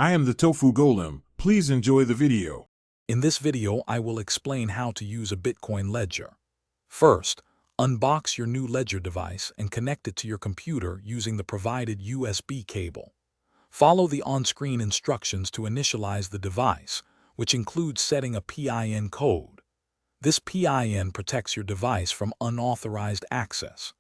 I am the Tofu Golem. Please enjoy the video. In this video, I will explain how to use a Bitcoin ledger. First, unbox your new ledger device and connect it to your computer using the provided USB cable. Follow the on-screen instructions to initialize the device, which includes setting a PIN code. This PIN protects your device from unauthorized access.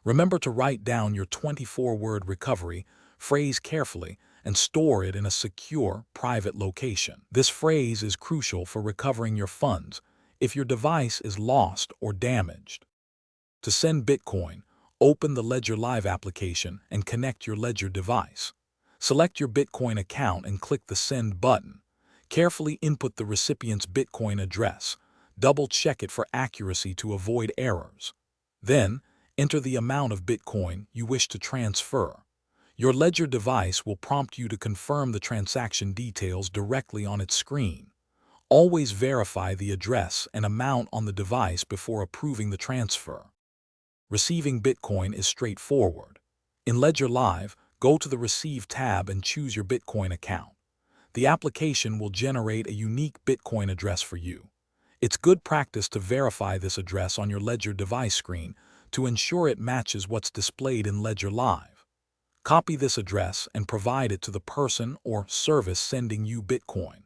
Remember to write down your 24-word recovery phrase carefully and store it in a secure, private location. This phrase is crucial for recovering your funds if your device is lost or damaged. To send Bitcoin, open the Ledger Live application and connect your Ledger device. Select your Bitcoin account and click the Send button. Carefully input the recipient's Bitcoin address. Double-check it for accuracy to avoid errors. Then, enter the amount of Bitcoin you wish to transfer. Your Ledger device will prompt you to confirm the transaction details directly on its screen. Always verify the address and amount on the device before approving the transfer. Receiving Bitcoin is straightforward. In Ledger Live, go to the Receive tab and choose your Bitcoin account. The application will generate a unique Bitcoin address for you. It's good practice to verify this address on your Ledger device screen to ensure it matches what's displayed in Ledger Live. Copy this address and provide it to the person or service sending you Bitcoin.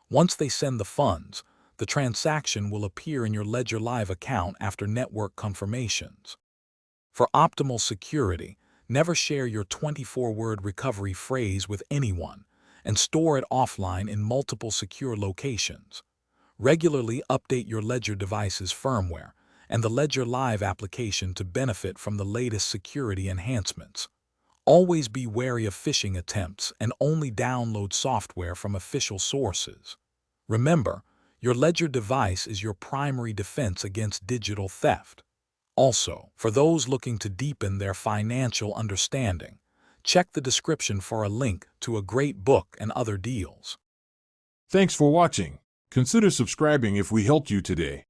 Once they send the funds, the transaction will appear in your Ledger Live account after network confirmations. For optimal security, never share your 24-word recovery phrase with anyone and store it offline in multiple secure locations. Regularly update your Ledger device's firmware and the Ledger Live application to benefit from the latest security enhancements. Always be wary of phishing attempts and only download software from official sources. Remember, your Ledger device is your primary defense against digital theft. Also, for those looking to deepen their financial understanding, check the description for a link to a great book and other deals. Thanks for watching. Consider subscribing if we helped you today.